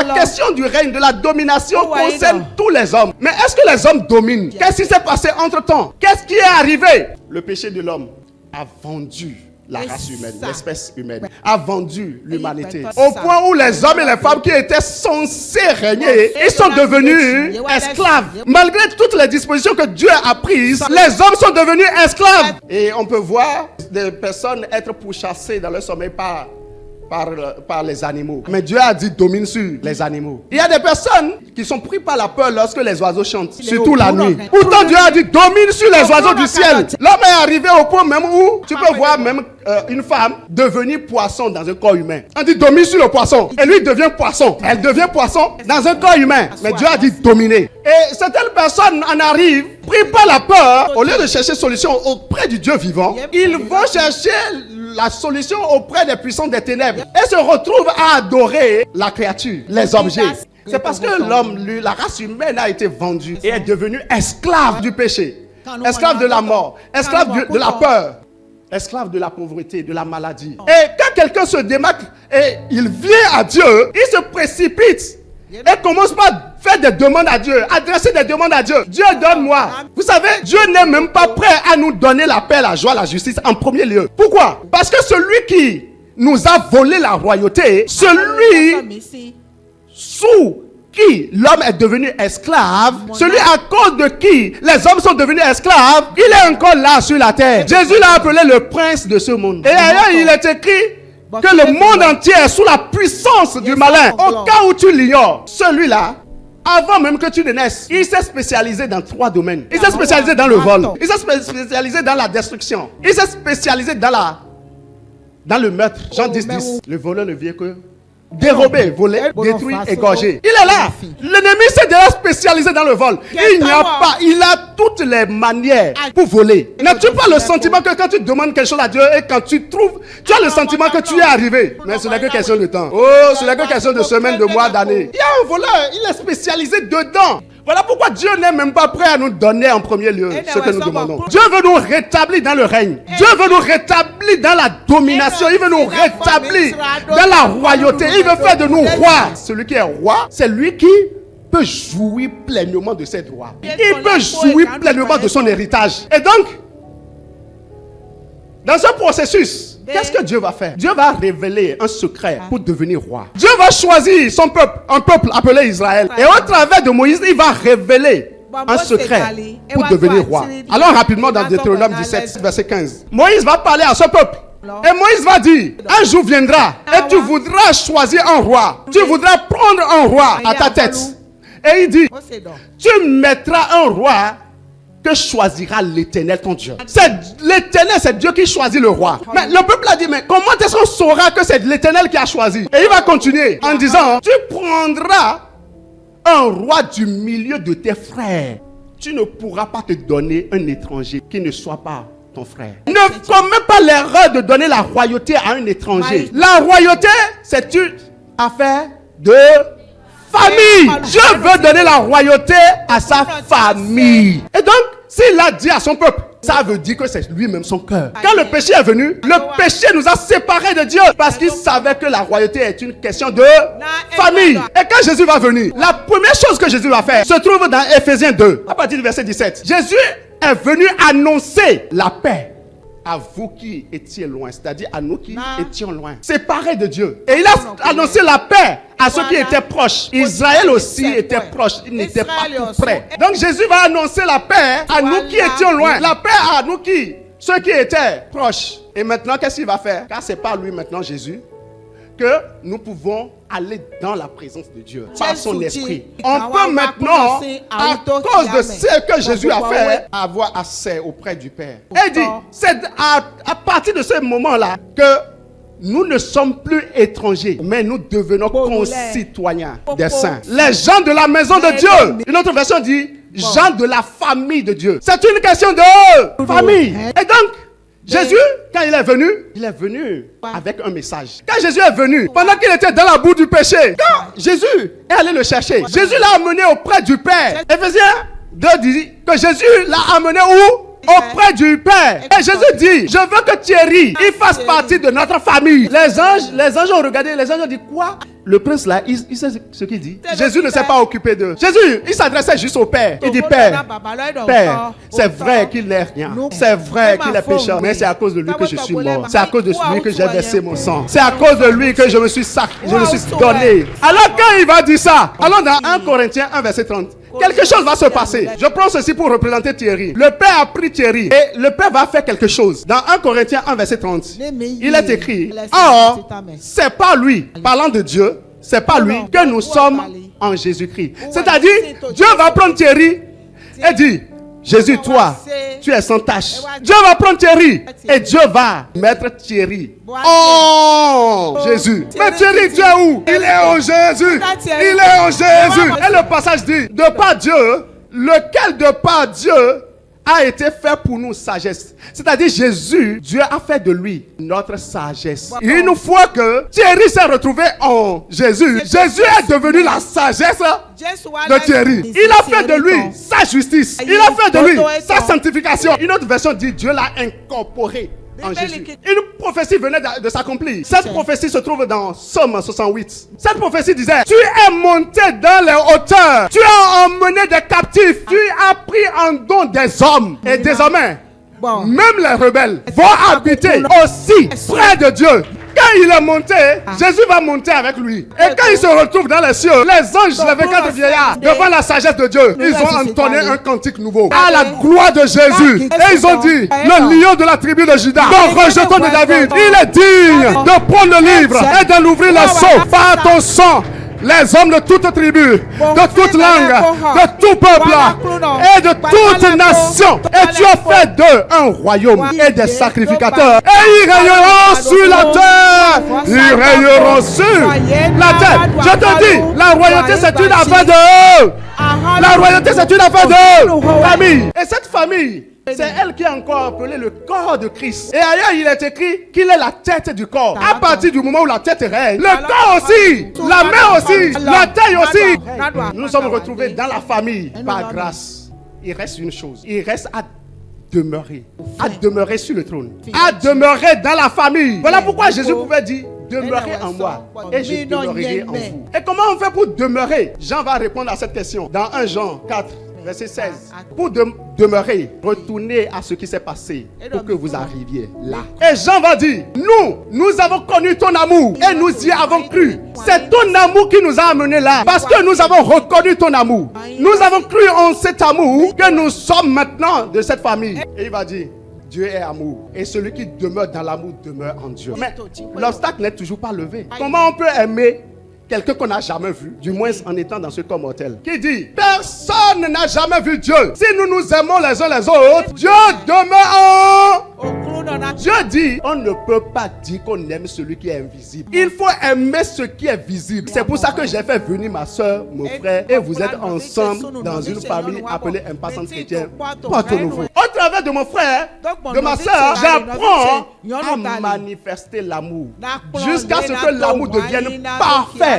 La question du règne, de la domination concerne tous les hommes. Mais est-ce que les hommes dominent? Qu'est-ce qui s'est passé entre-temps? Qu'est-ce qui est arrivé? Le péché de l'homme a vendu la race humaine, l'espèce humaine, a vendu l'humanité. Au point où les hommes et les femmes qui étaient censés régner, ils sont devenus esclaves. Malgré toutes les dispositions que Dieu a prises, les hommes sont devenus esclaves. Et on peut voir des personnes être pourchassées dans leur sommeil par les animaux. Mais Dieu a dit domine sur les animaux. Il y a des personnes qui sont prises par la peur lorsque les oiseaux chantent, surtout la nuit. Pourtant Dieu a dit domine sur les oiseaux du ciel. L'homme est arrivé au point même où tu peux voir même une femme devenir poisson dans un corps humain. On dit domine sur le poisson. Et lui devient poisson. Elle devient poisson dans un corps humain. Mais Dieu a dit dominer. Et certaines personnes en arrivent, pris par la peur, au lieu de chercher solution auprès du Dieu vivant, ils vont chercher la solution auprès des puissants des ténèbres et se retrouvent à adorer la créature, les objets. C'est parce que l'homme, la race humaine a été vendue et est devenue esclave du péché, esclave de la mort, esclave de la peur, esclave de la pauvreté, de la maladie. Et quand quelqu'un se démarque et il vient à Dieu, il se précipite et commence par faire des demandes à Dieu, adresser des demandes à Dieu. Dieu donne-moi. Vous savez, Dieu n'est même pas prêt à nous donner la paix, la joie, la justice en premier lieu. Pourquoi? Parce que celui qui nous a volé la royauté, celui sous qui l'homme est devenu esclave, celui à cause de qui les hommes sont devenus esclaves, il est encore là sur la terre. Jésus l'a appelé le prince de ce monde. Et ailleurs, il est écrit que le monde entier est sous la puissance du malin. Au cas où tu l'ignores, celui-là, avant même que tu ne naisses, il s'est spécialisé dans 3 domaines. Il s'est spécialisé dans le vol. Il s'est spécialisé dans la destruction. Il s'est spécialisé dans le meurtre. Jean 10:10. Le voleur ne vient que dérober, voler, détruire, égorger. Il est là. L'ennemi s'est déjà spécialisé dans le vol. Il a toutes les manières pour voler. N'as-tu pas le sentiment que quand tu demandes quelque chose à Dieu et quand tu trouves, tu as le sentiment que tu es arrivé? Mais ce n'est que question de temps. Oh, ce n'est que question de semaines, de mois, d'années. Il y a un voleur, il est spécialisé dedans. Voilà pourquoi Dieu n'est même pas prêt à nous donner en premier lieu ce que nous demandons. Dieu veut nous rétablir dans le règne. Dieu veut nous rétablir dans la domination. Il veut nous rétablir dans la royauté. Il veut faire de nous rois. Celui qui est roi, c'est lui qui peut jouir pleinement de ses droits. Il peut jouir pleinement de son héritage. Et donc, dans ce processus, qu'est-ce que Dieu va faire? Dieu va révéler un secret pour devenir roi. Dieu va choisir son peuple, un peuple appelé Israël. Et au travers de Moïse, il va révéler un secret pour devenir roi. Allons rapidement dans Deutéronome 17, verset 15. Moïse va parler à ce peuple. Et Moïse va dire, un jour viendra et tu voudras choisir un roi. Tu voudras prendre un roi à ta tête. Et il dit, tu mettras un roi que choisira l'Éternel ton Dieu. C'est l'Éternel, c'est Dieu qui choisit le roi. Mais le peuple a dit, mais comment est-ce qu'on saura que c'est l'Éternel qui a choisi? Et il va continuer en disant, tu prendras un roi du milieu de tes frères. Tu ne pourras pas te donner un étranger qui ne soit pas ton frère. Ne commets pas l'erreur de donner la royauté à un étranger. La royauté, c'est une affaire de famille. Dieu veut donner la royauté à sa famille. Et donc, s'il a dit à son peuple, ça veut dire que c'est lui-même son cœur. Quand le péché est venu, le péché nous a séparés de Dieu. Parce qu'il savait que la royauté est une question de famille. Et quand Jésus va venir, la première chose que Jésus va faire se trouve dans Éphésiens 2, à partir du verset 17. Jésus est venu annoncer la paix à vous qui étiez loin, c'est-à-dire à nous qui étions loin, séparés de Dieu. Et il a annoncé la paix à ceux qui étaient proches. Israël aussi était proche, il n'était pas tout près. Donc Jésus va annoncer la paix à nous qui étions loin, la paix à nous ceux qui étaient proches. Et maintenant, qu'est-ce qu'il va faire? Car c'est par lui maintenant, Jésus, que nous pouvons aller dans la présence de Dieu par son esprit. On peut maintenant, à cause de ce que Jésus a fait, avoir accès auprès du Père. Et il dit, c'est à partir de ce moment-là que nous ne sommes plus étrangers, mais nous devenons concitoyens des saints. Les gens de la maison de Dieu. Une autre version dit, gens de la famille de Dieu. C'est une question de famille. Et donc, Jésus, quand il est venu avec un message. Quand Jésus est venu, pendant qu'il était dans la boue du péché, quand Jésus est allé le chercher, Jésus l'a amené auprès du Père. Éphésiens 2 dit que Jésus l'a amené où? auprès du Père. Et Jésus dit, je veux que Thierry, il fasse partie de notre famille. Les anges ont regardé, les anges ont dit, quoi? Le prince là, il sait ce qu'il dit. Jésus ne s'est pas occupé d'eux. Jésus, il s'adressait juste au Père. Il dit, Père, c'est vrai qu'il n'est rien. C'est vrai qu'il est pécheur. Mais c'est à cause de lui que je suis mort. C'est à cause de lui que j'ai versé mon sang. C'est à cause de lui que je me suis donné. Alors quand il va dire ça, allons dans 1 Corinthiens 1 verset 30. Quelque chose va se passer. Je prends ceci pour représenter Thierry. Le Père a pris Thierry et le Père va faire quelque chose. Dans 1 Corinthiens 1 verset 30, il est écrit, or, c'est pas lui, parlant de Dieu, c'est pas lui que nous sommes en Jésus-Christ. C'est-à-dire, Dieu va prendre Thierry et dire, Jésus, toi, tu es sans tache. Dieu va prendre Thierry et Dieu va mettre Thierry. Oh, Jésus. Mais Thierry, tu es où? Il est en Jésus. Il est en Jésus. Et le passage dit, de par Dieu, lequel de par Dieu a été fait pour nous sagesse. C'est-à-dire Jésus, Dieu a fait de lui notre sagesse. Une fois que Thierry s'est retrouvé en Jésus, Jésus est devenu la sagesse de Thierry. Il a fait de lui sa justice. Il a fait de lui sa sanctification. Une autre version dit Dieu l'a incorporé en Jésus. Une prophétie venait de s'accomplir. Cette prophétie se trouve dans Somme 68. Cette prophétie disait, tu es monté dans les hauteurs, tu as emmené des captifs, tu as pris en don des hommes. Et désormais, même les rebelles vont habiter aussi près de Dieu. Quand il est monté, Jésus va monter avec lui. Et quand il se retrouve dans les cieux, les anges, les 24 vieillards, devant la sagesse de Dieu, ils ont entonné un cantique nouveau à la gloire de Jésus. Et ils ont dit, le lion de la tribu de Juda, le rejeton de David, il est digne de prendre le livre et de l'ouvrir le sceau par ton sang. Les hommes de toute tribu, de toute langue, de tout peuple et de toute nation. Et tu as fait d'eux un royaume et des sacrificateurs. Et ils règneront sur la terre. Ils règneront sur la terre. Je te dis, la royauté c'est une affaire de eux. La royauté c'est une affaire de famille. Et cette famille, c'est elle qui est encore appelée le corps de Christ. Et ailleurs, il est écrit qu'il est la tête du corps. À partir du moment où la tête règne, le corps aussi, la main aussi, la taille aussi. Nous nous sommes retrouvés dans la famille par grâce. Il reste une chose. Il reste à demeurer sur le trône, à demeurer dans la famille. Voilà pourquoi Jésus pouvait dire, demeurez en moi et je demeurerai en vous. Et comment on fait pour demeurer? Jean va répondre à cette question dans 1 Jean 4. Verset 16. Pour demeurer, retournez à ce qui s'est passé pour que vous arriviez là. Et Jean va dire, nous avons connu ton amour et nous y avons cru. C'est ton amour qui nous a amenés là. Parce que nous avons reconnu ton amour. Nous avons cru en cet amour que nous sommes maintenant de cette famille. Et il va dire, Dieu est amour. Et celui qui demeure dans l'amour demeure en Dieu. Mais l'obstacle n'est toujours pas levé. Comment on peut aimer quelqu'un qu'on n'a jamais vu, du moins en étant dans ce corps mortel, qui dit, personne n'a jamais vu Dieu. Si nous nous aimons les uns les autres, Dieu demeure en... Dieu dit, on ne peut pas dire qu'on aime celui qui est invisible. Il faut aimer ce qui est visible. C'est pour ça que j'ai fait venir ma soeur, mon frère, et vous êtes ensemble dans une famille appelée Impassante Chrétienne. Porte nouveau. Au travers de mon frère, de ma soeur, j'apprends à manifester l'amour jusqu'à ce que l'amour devienne parfait.